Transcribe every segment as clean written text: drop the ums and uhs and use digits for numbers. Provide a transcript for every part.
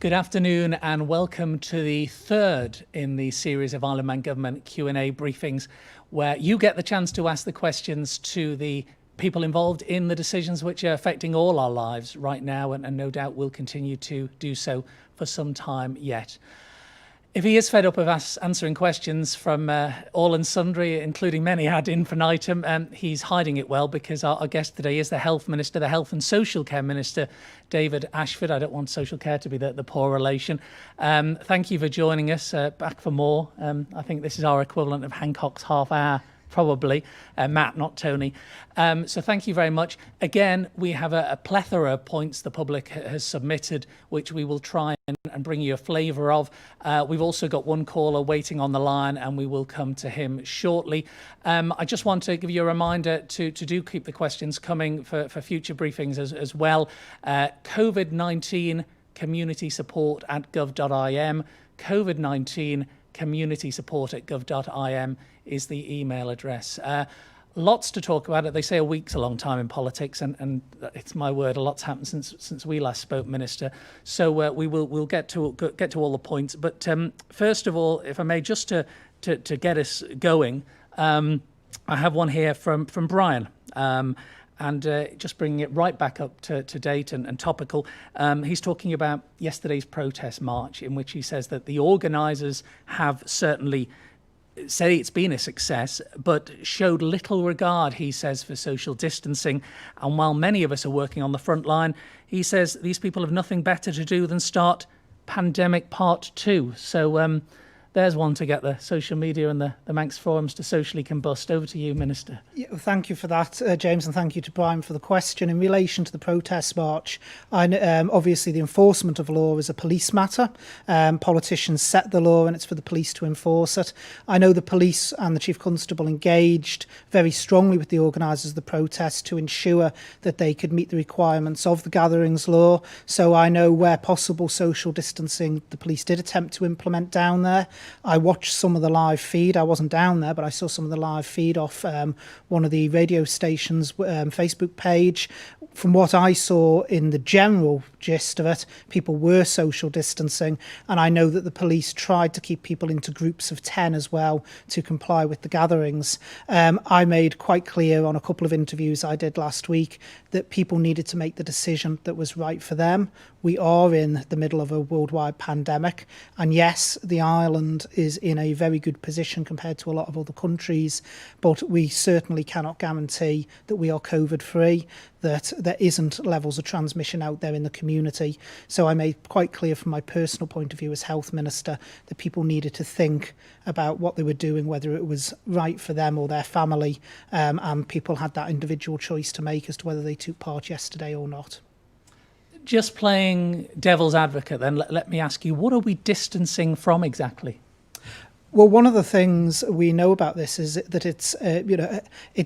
Good afternoon and welcome to the third in the series of Isle of Man Government Q&A briefings, where you get the chance to ask the questions to the people involved in the decisions which are affecting all our lives right now and no doubt will continue to do so for some time yet. If he is fed up of us answering questions from all and sundry, including many ad infinitum, he's hiding it well, because our guest today is the Health Minister, the Health and Social Care Minister, David Ashford. I don't want social care to be the poor relation. Thank you for joining us. Back for more. I think this is our equivalent of Hancock's half hour, probably. Matt, not Tony. So thank you very much. Again, we have a plethora of points the public has submitted, which we will try and bring you a flavour of. We've also got one caller waiting on the line, and we will come to him shortly. I just want to give you a reminder to do keep the questions coming for future briefings as well. COVID-19 community support at gov.im. COVID-19 community support at gov.im is the email address. Lots to talk about. They say a week's a long time in politics, and it's my word, a lot's happened since we last spoke, Minister. So we'll get to all the points. But first of all, if I may, just to get us going, I have one here from Brian. And just bringing it right back up to date and topical, he's talking about yesterday's protest march, in which he says that the organisers have certainly say it's been a success, but showed little regard, he says, for social distancing. And while many of us are working on the front line, he says these people have nothing better to do than start pandemic part 2. So there's one to get the social media and the Manx forums to socially combust. Over to you, Minister. Yeah, thank you for that, James, and thank you to Brian for the question. In relation to the protest march, obviously the enforcement of law is a police matter. Politicians set the law and it's for the police to enforce it. I know the police and the Chief Constable engaged very strongly with the organisers of the protest to ensure that they could meet the requirements of the gatherings law. So I know where possible social distancing the police did attempt to implement down there. I watched some of the live feed. I wasn't down there, but I saw some of the live feed off one of the radio stations' Facebook page. From what I saw in the general gist of it, people were social distancing, and I know that the police tried to keep people into groups of 10 as well to comply with the gatherings. I made quite clear on a couple of interviews I did last week that people needed to make the decision that was right for them. We are in the middle of a worldwide pandemic, and yes, the island is in a very good position compared to a lot of other countries, but we certainly cannot guarantee that we are COVID-free, that there isn't levels of transmission out there in the community. So I made quite clear from my personal point of view as Health Minister that people needed to think about what they were doing, whether it was right for them or their family, and people had that individual choice to make as to whether they took part yesterday or not. Just playing devil's advocate then, let me ask you, what are we distancing from exactly? Well, one of the things we know about this is that it's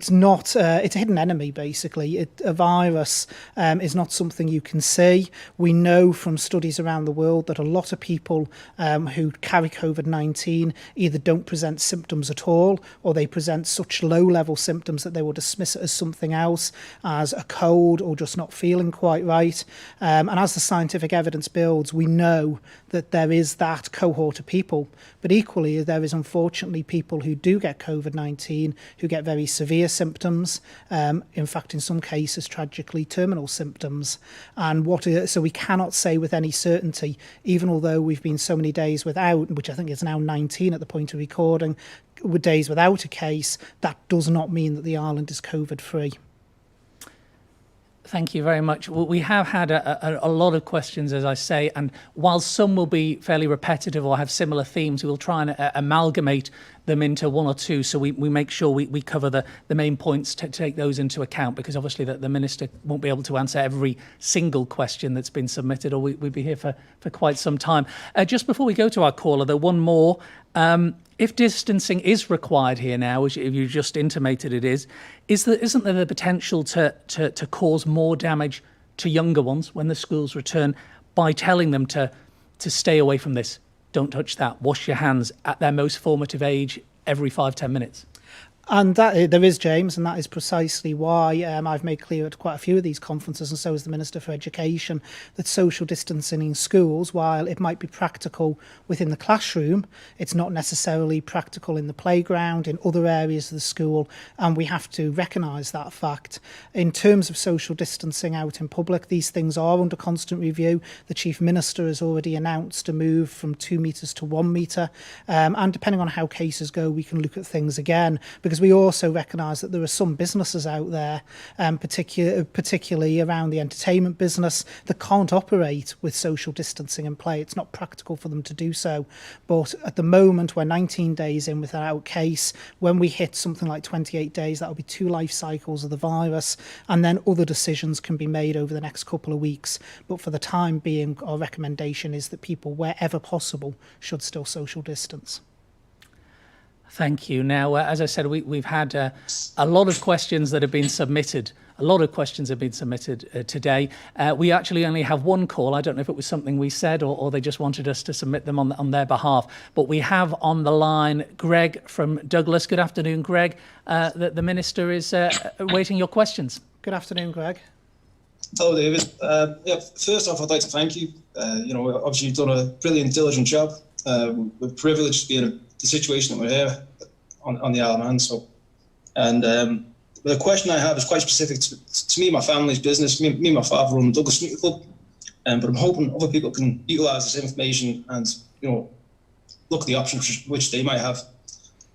not it's a hidden enemy. Basically, a virus is not something you can see. We know from studies around the world that a lot of people who carry COVID-19 either don't present symptoms at all, or they present such low-level symptoms that they will dismiss it as something else, as a cold or just not feeling quite right. And as the scientific evidence builds, we know that there is that cohort of people, but equally there is unfortunately people who do get COVID-19 who get very severe symptoms, in fact in some cases tragically terminal symptoms. And so we cannot say with any certainty, even although we've been so many days without, which I think is now 19 at the point of recording, with days without a case, that does not mean that the island is COVID-free. Thank you very much. Well, we have had a lot of questions, as I say, and while some will be fairly repetitive or have similar themes, we'll try and amalgamate them into one or two, so we make sure we cover the main points to take those into account, because obviously the Minister won't be able to answer every single question that's been submitted, or we'd be here for quite some time. Just before we go to our caller, though, one more. If distancing is required here now, as you just intimated it isn't there the potential to cause more damage to younger ones when the schools return by telling them to stay away from this, don't touch that, wash your hands at their most formative age every 5-10 minutes? And that there is, James, and that is precisely why I've made clear at quite a few of these conferences, and so has the Minister for Education, that social distancing in schools, while it might be practical within the classroom, it's not necessarily practical in the playground, in other areas of the school, and we have to recognise that fact. In terms of social distancing out in public, these things are under constant review. The Chief Minister has already announced a move from 2 metres to 1 metre, and depending on how cases go, we can look at things again, because we also recognise that there are some businesses out there, particularly around the entertainment business, that can't operate with social distancing in play. It's not practical for them to do so. But at the moment, we're 19 days in without case. When we hit something like 28 days, that'll be 2 life cycles of the virus, and then other decisions can be made over the next couple of weeks. But for the time being, our recommendation is that people, wherever possible, should still social distance. Thank you. Now, as I said, we've had a lot of questions that have been submitted. A lot of questions have been submitted today. We actually only have one call. I don't know if it was something we said or they just wanted us to submit them on their behalf. But we have on the line Greg from Douglas. Good afternoon, Greg. The Minister is awaiting your questions. Good afternoon, Greg. Hello, David. First off, I'd like to thank you. Obviously, you've done a brilliant, diligent job. We're privileged to be in the situation that we're here on the Isle of Man. So, and the question I have is quite specific to me, my family's business. Me and my father run the Douglas Snooker Club, but I'm hoping other people can utilise this information and look at the options which they might have.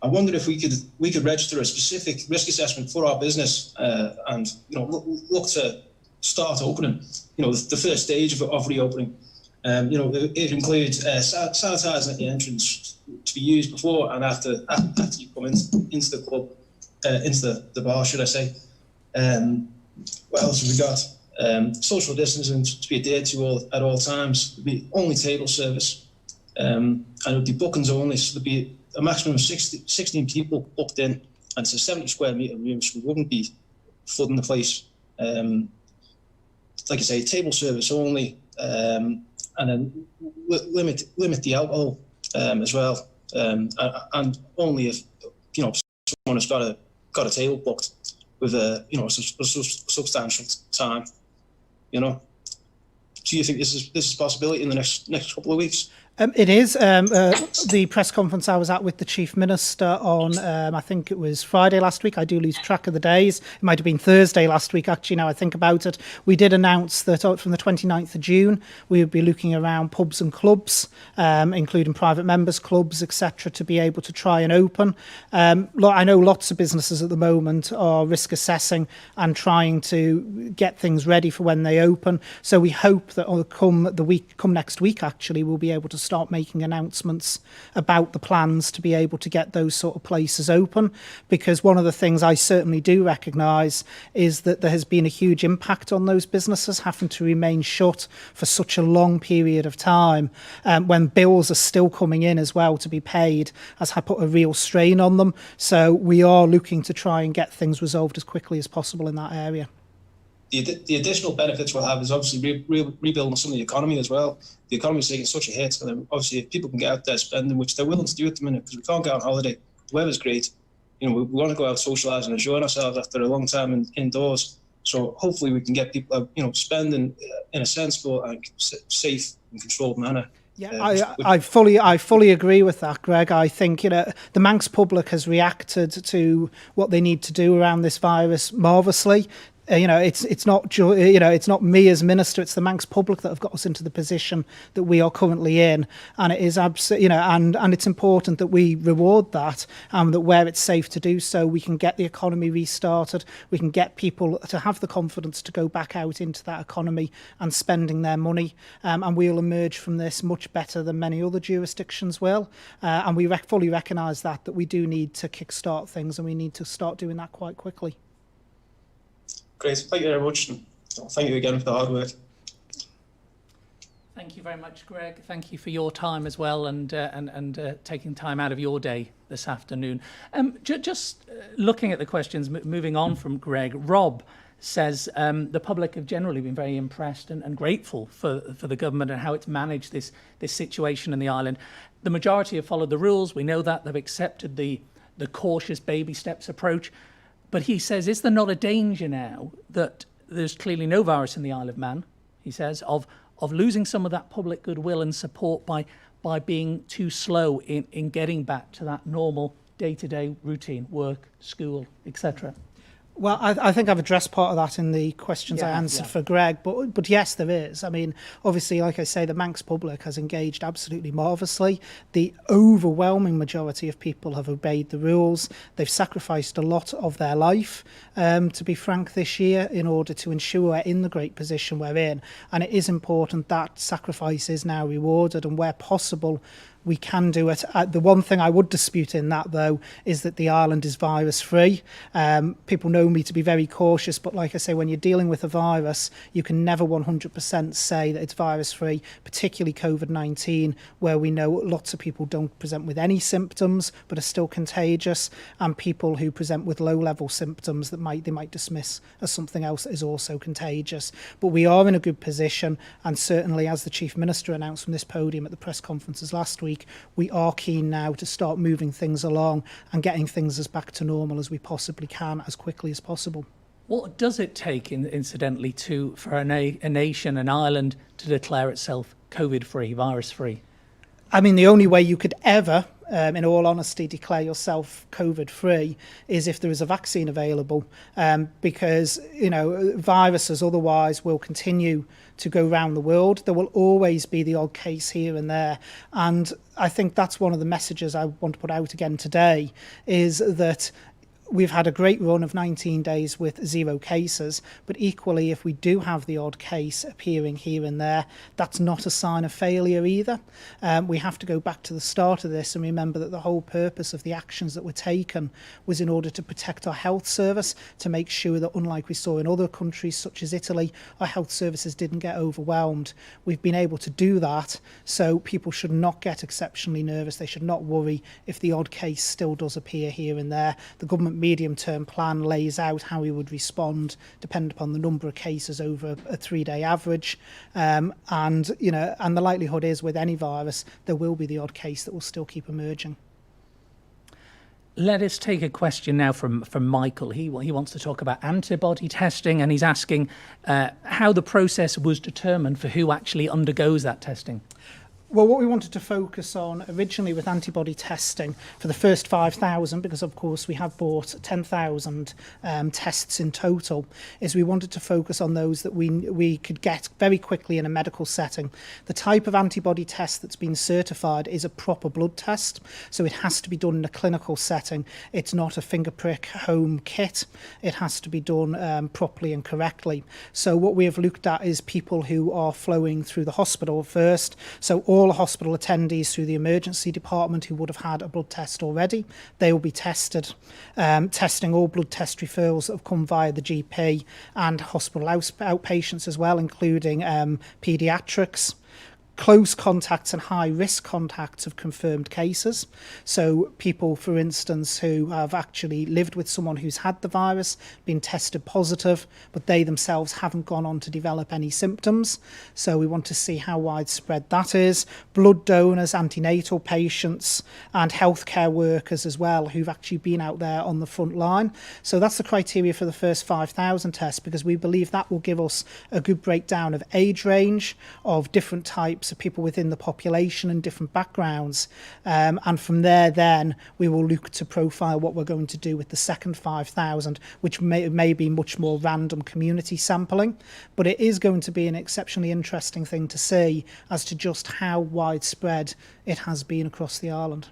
I wondered if we could register a specific risk assessment for our business and look to start opening. The first stage of reopening. It includes sanitising at the entrance to be used before and after you come into the club, into the bar, should I say. What else have we got? Social distancing to be adhered to at all times. There'd be only table service, and it would be bookings only. So there'd be a maximum of 16 people booked in, and it's a 70 square metre room, so we wouldn't be flooding the place. Like I say, table service only. And then limit the alcohol as well, and only if someone has got a table booked with a substantial time. Do you think this is a possibility in the next couple of weeks? It is. The press conference I was at with the Chief Minister on, I think it was Friday last week. I do lose track of the days. It might have been Thursday last week, actually, now I think about it. We did announce that from the 29th of June, we would be looking around pubs and clubs, including private members clubs, etc., to be able to try and open. I know lots of businesses at the moment are risk assessing and trying to get things ready for when they open. So we hope that come next week, actually, we'll be able to start making announcements about the plans to be able to get those sort of places open, because one of the things I certainly do recognise is that there has been a huge impact on those businesses having to remain shut for such a long period of time, when bills are still coming in as well to be paid, has put a real strain on them. So we are looking to try and get things resolved as quickly as possible in that area. The additional benefits we'll have is obviously rebuilding some of the economy as well. The economy is taking such a hit, and obviously if people can get out there spending, which they're willing to do at the minute, because we can't get on holiday. The weather's great. We want to go out socialise and enjoy ourselves after a long time indoors. So hopefully we can get people, spending in a sensible and safe and controlled manner. Yeah, I fully agree with that, Greg. I think the Manx public has reacted to what they need to do around this virus marvellously. It's not me as minister, it's the Manx public that have got us into the position that we are currently in, and it is and it's important that we reward that, that where it's safe to do so, we can get the economy restarted, we can get people to have the confidence to go back out into that economy and spending their money, and we'll emerge from this much better than many other jurisdictions will, and we fully recognise that we do need to kickstart things, and we need to start doing that quite quickly. Great, thank you very much, and thank you again for the hard work. Thank you very much, Greg. Thank you for your time as well, and taking time out of your day this afternoon. Just looking at the questions, moving on from Greg, Rob says the public have generally been very impressed and grateful for the government and how it's managed this situation in the island. The majority have followed the rules. We know that they've accepted the the cautious baby steps approach. But he says, is there not a danger now that there's clearly no virus in the Isle of Man, he says, of losing some of that public goodwill and support by being too slow in getting back to that normal day-to-day routine, work, school, etc.? Well, I think I've addressed part of that in the questions I answered for Greg, but yes, there is. I mean, obviously, like I say, the Manx public has engaged absolutely marvellously. The overwhelming majority of people have obeyed the rules. They've sacrificed a lot of their life, to be frank, this year in order to ensure we're in the great position we're in. And it is important that sacrifice is now rewarded, and where possible, we can do it. The one thing I would dispute in that, though, is that the island is virus-free. People know me to be very cautious, but like I say, when you're dealing with a virus, you can never 100% say that it's virus-free, particularly COVID-19, where we know lots of people don't present with any symptoms but are still contagious, and people who present with low-level symptoms that they might dismiss as something else that is also contagious. But we are in a good position, and certainly, as the Chief Minister announced from this podium at the press conferences last week, we are keen now to start moving things along and getting things as back to normal as we possibly can as quickly as possible. What does it take, incidentally, for a nation, an island, to declare itself COVID-free, virus-free? I mean, the only way you could ever, in all honesty, declare yourself COVID-free is if there is a vaccine available, because, viruses otherwise will continue to go around the world. There will always be the odd case here and there. And I think that's one of the messages I want to put out again today, is that we've had a great run of 19 days with 0 cases, but equally, if we do have the odd case appearing here and there, that's not a sign of failure either. We have to go back to the start of this and remember that the whole purpose of the actions that were taken was in order to protect our health service, to make sure that, unlike we saw in other countries such as Italy, our health services didn't get overwhelmed. We've been able to do that, so people should not get exceptionally nervous. They should not worry if the odd case still does appear here and there. The government medium-term plan lays out how we would respond depending upon the number of cases over a 3-day average, and the likelihood is with any virus there will be the odd case that will still keep emerging. Let us take a question now from Michael. He wants to talk about antibody testing, and he's asking how the process was determined for who actually undergoes that testing. Well, what we wanted to focus on originally with antibody testing for the first 5,000, because of course we have bought 10,000 tests in total, is we wanted to focus on those that we could get very quickly in a medical setting. The type of antibody test that's been certified is a proper blood test, so it has to be done in a clinical setting. It's not a finger prick home kit. It has to be done properly and correctly. So what we have looked at is people who are flowing through the hospital first, so all hospital attendees through the emergency department who would have had a blood test already, they will be tested. Testing all blood test referrals that have come via the GP and hospital outpatients as well, including paediatrics. Close contacts and high-risk contacts of confirmed cases. So people, for instance, who have actually lived with someone who's had the virus, been tested positive, but they themselves haven't gone on to develop any symptoms. So we want to see how widespread that is. Blood donors, antenatal patients, and healthcare workers as well, who've actually been out there on the front line. So that's the criteria for the first 5,000 tests, because we believe that will give us a good breakdown of age range, of different types of people within the population and different backgrounds, and from there then we will look to profile what we're going to do with the second 5,000, which may be much more random community sampling, but it is going to be an exceptionally interesting thing to see as to just how widespread it has been across the island.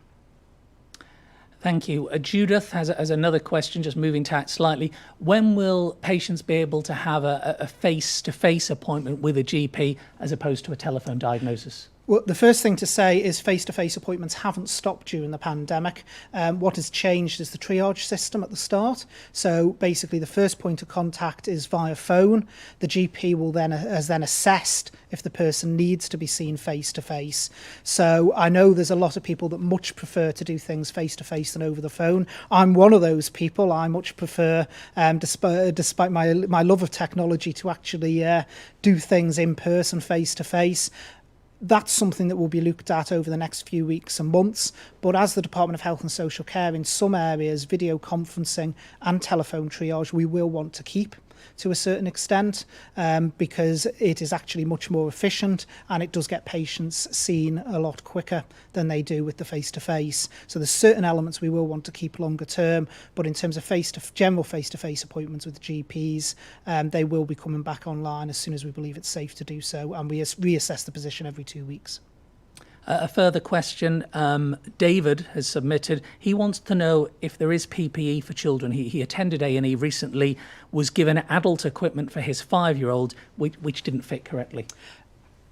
Thank you. Judith has another question, just moving tack slightly. When will patients be able to have a face-to-face appointment with a GP as opposed to a telephone diagnosis? Well, the first thing to say is face-to-face appointments haven't stopped during the pandemic. What has changed is the triage system at the start. So basically the first point of contact is via phone. The GP will has then assessed if the person needs to be seen face-to-face. So I know there's a lot of people that much prefer to do things face-to-face than over the phone. I'm one of those people. I much prefer, despite my love of technology, to actually do things in person, face-to-face. That's something that will be looked at over the next few weeks and months. But as the Department of Health and Social Care, in some areas, video conferencing and telephone triage, we will want to keep to a certain extent, because it is actually much more efficient and it does get patients seen a lot quicker than they do with the face-to-face. So there's certain elements we will want to keep longer term, but in terms of general face-to-face appointments with GPs, they will be coming back online as soon as we believe it's safe to do so, and we reassess the position every 2 weeks. A further question, David has submitted. He wants to know if there is PPE for children. He attended A&E recently, was given adult equipment for his 5-year-old, which didn't fit correctly.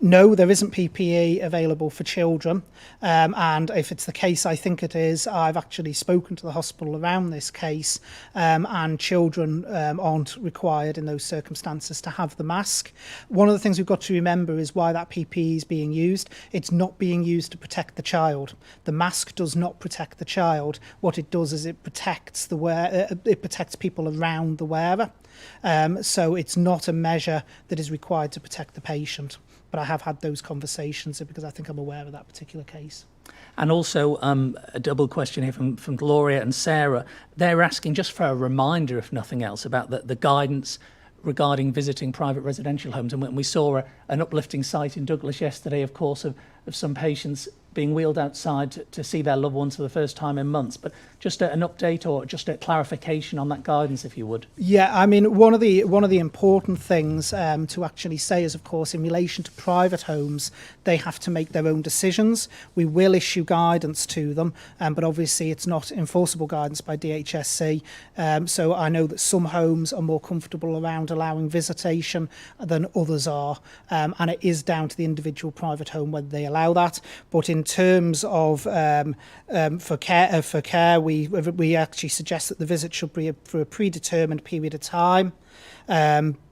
No, there isn't PPE available for children, and if it's the case, I think it is. I've actually spoken to the hospital around this case, and children aren't required in those circumstances to have the mask. One of the things we've got to remember is why that PPE is being used. It's not being used to protect the child. The mask does not protect the child. What it does is it protects it protects people around the wearer. So it's not a measure that is required to protect the patient. But I have had those conversations because I think I'm aware of that particular case. And also a double question here from Gloria and Sarah. They're asking just for a reminder, if nothing else, about the guidance regarding visiting private residential homes. And when we saw an uplifting sight in Douglas yesterday, of course, of some patients being wheeled outside to see their loved ones for the first time in months. But just an update or just a clarification on that guidance, if you would. Yeah, I mean, one of the important things to actually say is, of course, in relation to private homes, they have to make their own decisions. We will issue guidance to them, but obviously it's not enforceable guidance by DHSC. So I know that some homes are more comfortable around allowing visitation than others are, and it is down to the individual private home whether they allow that. But in terms of for care, we actually suggest that the visit should be for a predetermined period of time,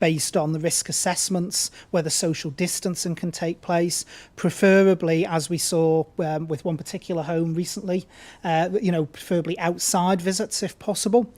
based on the risk assessments, whether social distancing can take place, preferably, as we saw with one particular home recently, preferably outside visits if possible,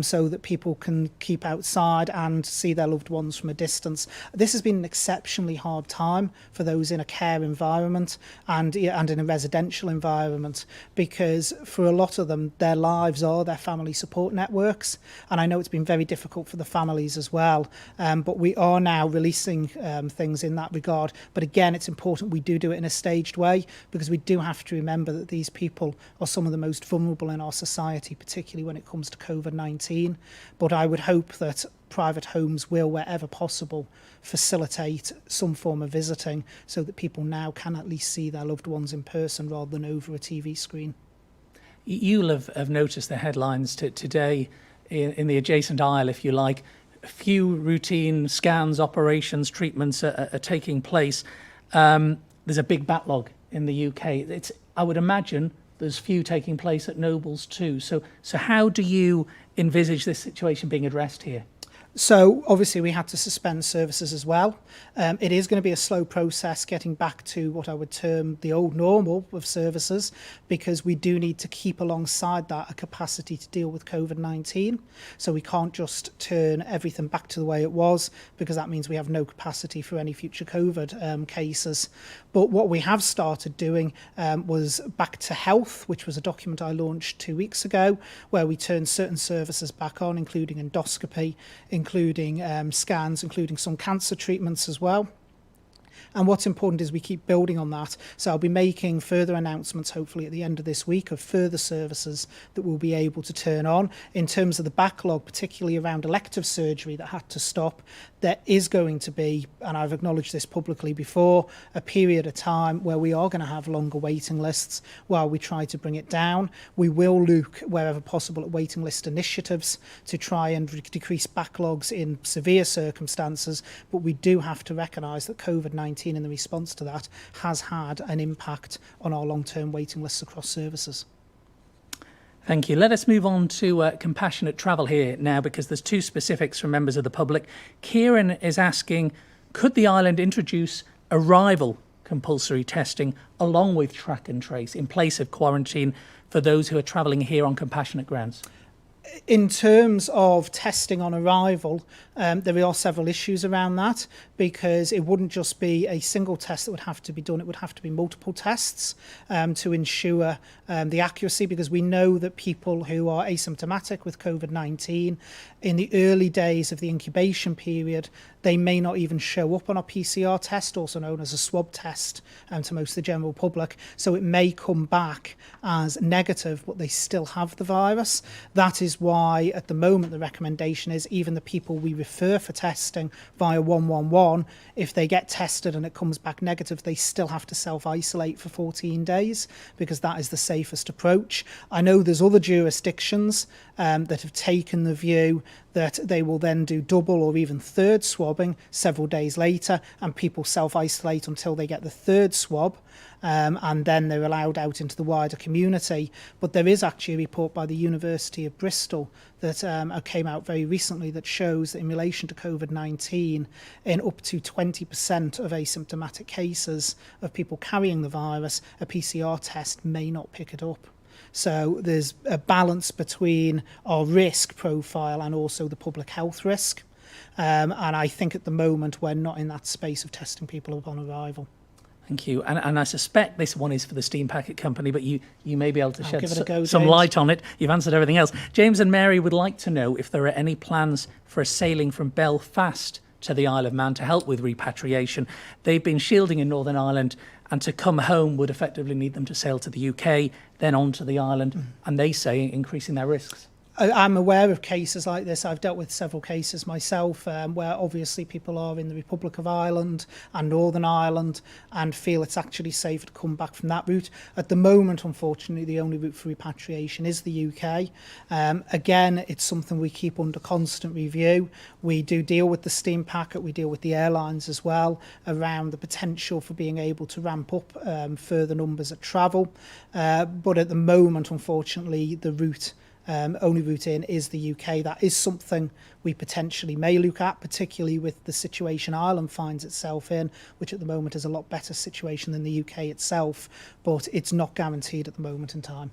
so that people can keep outside and see their loved ones from a distance. This has been an exceptionally hard time for those in a care environment and in a residential environment, because for a lot of them, their lives are their family support networks, and I know it's been very difficult for the families as well, but we are now releasing things in that regard. But again, it's important we do it in a staged way, because we do have to remember that these people are some of the most vulnerable in our society, particularly when it comes to COVID-19. But I would hope that private homes will, wherever possible, facilitate some form of visiting so that people now can at least see their loved ones in person rather than over a TV screen. You'll have noticed the headlines today in the adjacent aisle, if you like. Few routine scans, operations, treatments are taking place. There's a big backlog in the UK. I would imagine there's few taking place at Nobles too. So how do you envisage this situation being addressed here? So obviously we had to suspend services as well. It is going to be a slow process getting back to what I would term the old normal of services, because we do need to keep alongside that a capacity to deal with COVID-19. So we can't just turn everything back to the way it was, because that means we have no capacity for any future COVID cases. But what we have started doing was Back to Health, which was a document I launched 2 weeks ago, where we turned certain services back on, including endoscopy, including scans, including some cancer treatments as well. And what's important is we keep building on that. So I'll be making further announcements, hopefully at the end of this week, of further services that we'll be able to turn on. In terms of the backlog, particularly around elective surgery that had to stop, there is going to be, and I've acknowledged this publicly before, a period of time where we are going to have longer waiting lists while we try to bring it down. We will look, wherever possible, at waiting list initiatives to try and decrease backlogs in severe circumstances, but we do have to recognise that COVID-19 and the response to that has had an impact on our long-term waiting lists across services. Thank you. Let us move on to compassionate travel here now, because there's two specifics from members of the public. Kieran is asking, could the island introduce arrival compulsory testing along with track and trace in place of quarantine for those who are travelling here on compassionate grounds? In terms of testing on arrival, there are several issues around that, because it wouldn't just be a single test that would have to be done, it would have to be multiple tests to ensure the accuracy, because we know that people who are asymptomatic with COVID-19, in the early days of the incubation period, they may not even show up on a PCR test, also known as a swab test, to most of the general public. So it may come back as negative, but they still have the virus. That is why, at the moment, the recommendation is even the people we refer for testing via 111, if they get tested and it comes back negative, they still have to self-isolate for 14 days, because that is the safest approach. I know there's other jurisdictions that have taken the view that they will then do double or even third swabbing several days later, and people self-isolate until they get the third swab, and then they're allowed out into the wider community. But there is actually a report by the University of Bristol that came out very recently that shows that in relation to COVID-19, in up to 20% of asymptomatic cases of people carrying the virus, a PCR test may not pick it up. So there's a balance between our risk profile and also the public health risk. And I think at the moment we're not in that space of testing people upon arrival. Thank you. And I suspect this one is for the Steam Packet Company, but you may be able to shed some James. light on it. You've answered everything else. James and Mary would like to know if there are any plans for a sailing from Belfast to the Isle of Man to help with repatriation. They've been shielding in Northern Ireland, and to come home would effectively need them to sail to the UK, then on to the island, and they say increasing their risks. I'm aware of cases like this. I've dealt with several cases myself where obviously people are in the Republic of Ireland and Northern Ireland and feel it's actually safer to come back from that route. At the moment, unfortunately, the only route for repatriation is the UK. Again, it's something we keep under constant review. We do deal with the Steam Packet, we deal with the airlines as well around the potential for being able to ramp up further numbers of travel. But at the moment, unfortunately, the only route in is the UK. That is something we potentially may look at, particularly with the situation Ireland finds itself in, which at the moment is a lot better situation than the UK itself, but it's not guaranteed at the moment in time.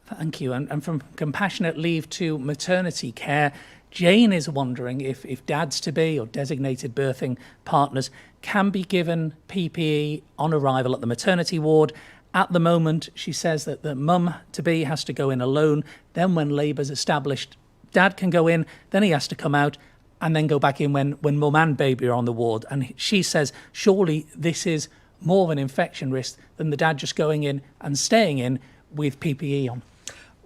Thank you. And from compassionate leave to maternity care, Jane is wondering if dads-to-be or designated birthing partners can be given PPE on arrival at the maternity ward. At the moment, she says that the mum-to-be has to go in alone. Then when labour's established, dad can go in, then he has to come out and then go back in when mum and baby are on the ward. And she says, surely this is more of an infection risk than the dad just going in and staying in with PPE on.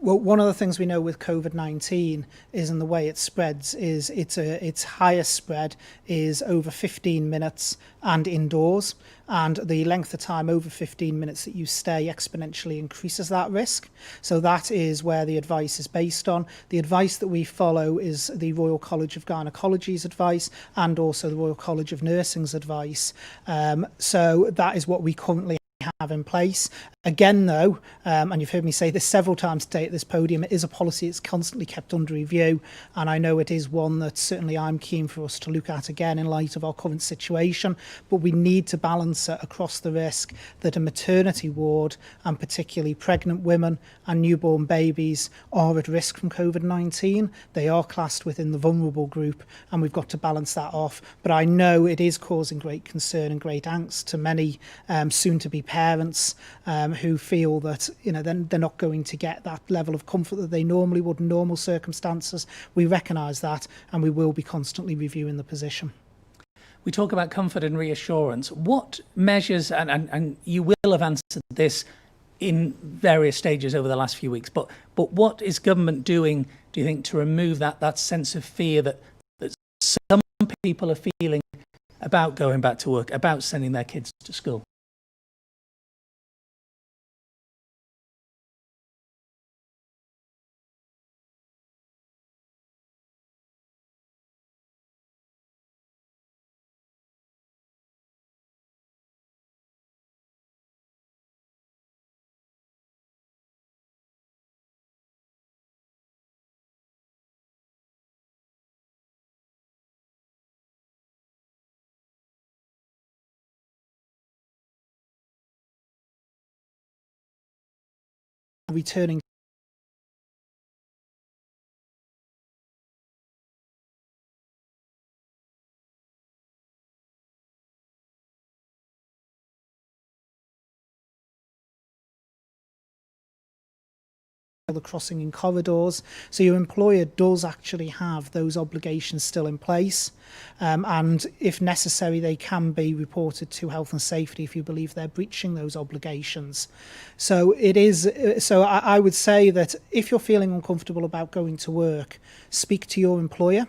Well, one of the things we know with COVID-19 is, in the way it spreads, is its highest spread is over 15 minutes and indoors. And the length of time over 15 minutes that you stay exponentially increases that risk. So that is where the advice is based on. The advice that we follow is the Royal College of Gynaecology's advice and also the Royal College of Nursing's advice. So that is what we currently have in place. Again, though, and you've heard me say this several times today at this podium, it is a policy that's constantly kept under review, and I know it is one that certainly I'm keen for us to look at again in light of our current situation, but we need to balance it across the risk that a maternity ward, and particularly pregnant women and newborn babies, are at risk from COVID-19. They are classed within the vulnerable group, and we've got to balance that off. But I know it is causing great concern and great angst to many soon-to-be parents who feel that they're not going to get that level of comfort that they normally would in normal circumstances. We recognise that, and we will be constantly reviewing the position. We talk about comfort and reassurance. What measures, and you will have answered this in various stages over the last few weeks, but what is government doing, do you think, to remove that sense of fear that some people are feeling about going back to work, about sending their kids to school? Returning the crossing in corridors. So your employer does actually have those obligations still in place. And if necessary, they can be reported to health and safety if you believe they're breaching those obligations. So it is. So I would say that if you're feeling uncomfortable about going to work, speak to your employer.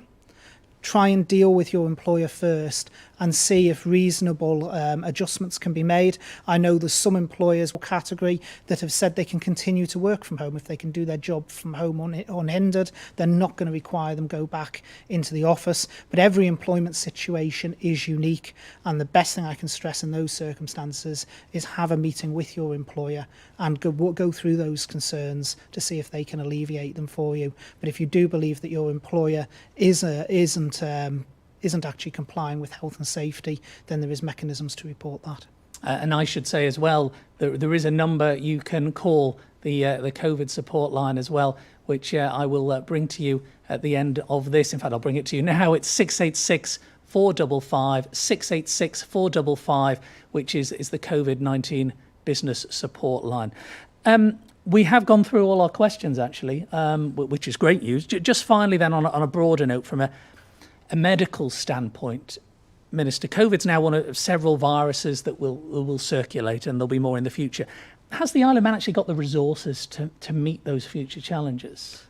Try and deal with your employer first and see if reasonable adjustments can be made. I know there's some employers or category that have said they can continue to work from home if they can do their job from home unhindered. They're not going to require them go back into the office. But every employment situation is unique, and the best thing I can stress in those circumstances is have a meeting with your employer and go through those concerns to see if they can alleviate them for you. But if you do believe that your employer isn't actually complying with health and safety, then there is mechanisms to report that. And I should say as well, there is a number you can call, the COVID support line as well, which I will bring to you at the end of this. In fact, I'll bring it to you now. It's 686 455 686 455, which is the COVID-19 business support line. We have gone through all our questions, actually, which is great news. Just finally, then, on a broader note, from a medical standpoint, Minister, COVID's now one of several viruses that will circulate, and there'll be more in the future. Has the Isle of Man actually got the resources to meet those future challenges?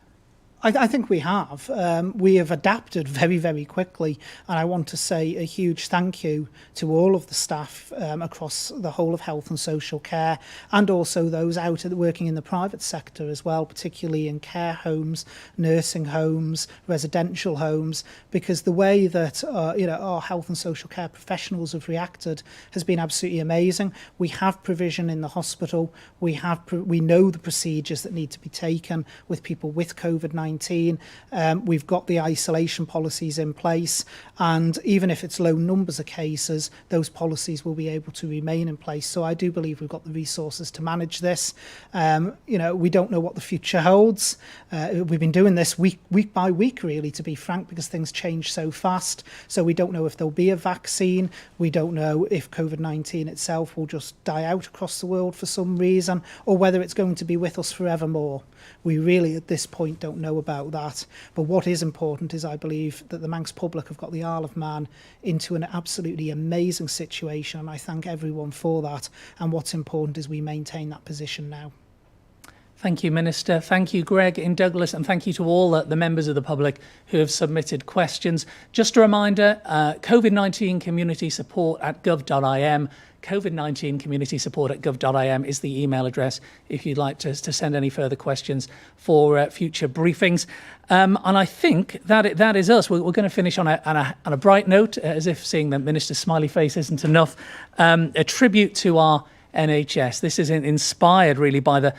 I think we have. We have adapted very, very quickly, and I want to say a huge thank you to all of the staff across the whole of health and social care, and also those out working in the private sector as well, particularly in care homes, nursing homes, residential homes, because the way that our health and social care professionals have reacted has been absolutely amazing. We have provision in the hospital. We know the procedures that need to be taken with people with COVID-19. We've got the isolation policies in place, and even if it's low numbers of cases, those policies will be able to remain in place. So I do believe we've got the resources to manage this. We don't know what the future holds. We've been doing this week by week, really, to be frank, because things change so fast. So we don't know if there'll be a vaccine. We don't know if COVID-19 itself will just die out across the world for some reason, or whether it's going to be with us forevermore. We really, at this point, don't know about that. But what is important is, I believe, that the Manx public have got the Isle of Man into an absolutely amazing situation, and I thank everyone for that. And what's important is we maintain that position now. Thank you, Minister. Thank you, Greg in Douglas, and thank you to all the members of the public who have submitted questions. Just a reminder, COVID-19 community support at gov.im. COVID-19 community support at gov.im is the email address if you'd like to send any further questions for future briefings. And I think that is us. We're going to finish on a bright note, as if seeing the Minister's smiley face isn't enough. A tribute to our NHS. This is inspired really by the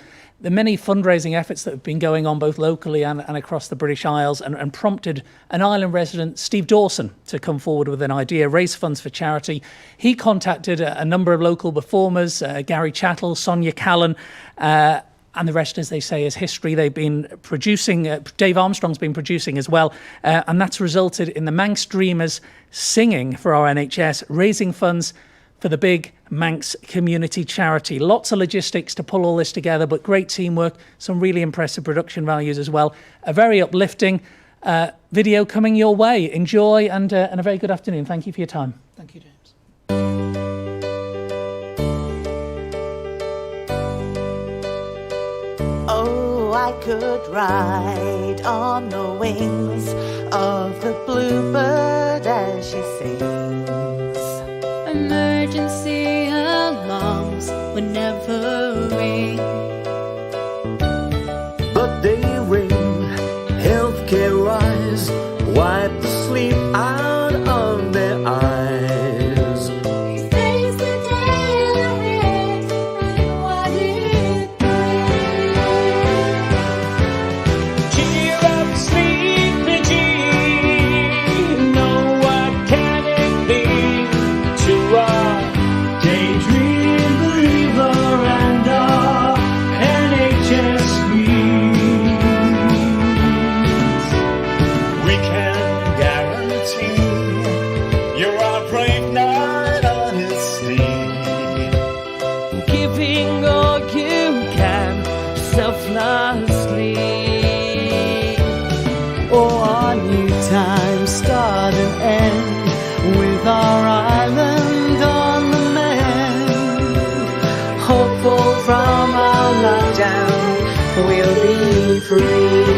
many fundraising efforts that have been going on both locally and across the British Isles, and prompted an island resident, Steve Dawson, to come forward with an idea, raise funds for charity. He contacted a number of local performers, Gary Chattle, Sonia Callan, and the rest, as they say, is history. They've been producing, Dave Armstrong's been producing as well, and that's resulted in the Manx Dreamers singing for our NHS, raising funds for the big Manx community charity. Lots of logistics to pull all this together, but great teamwork, some really impressive production values as well. A very uplifting video coming your way. Enjoy, and a very good afternoon. Thank you for your time. Thank you, James. Oh, I could ride on the wings of the bluebird as she sings. Emergency alarms would never ring, but they ring. Healthcare rise, wipe the sleep out of their eyes. we face the day ahead and what it brings. Cheer up, sleepy Jean. No, what can it be to a daydream believer and a we'll be free.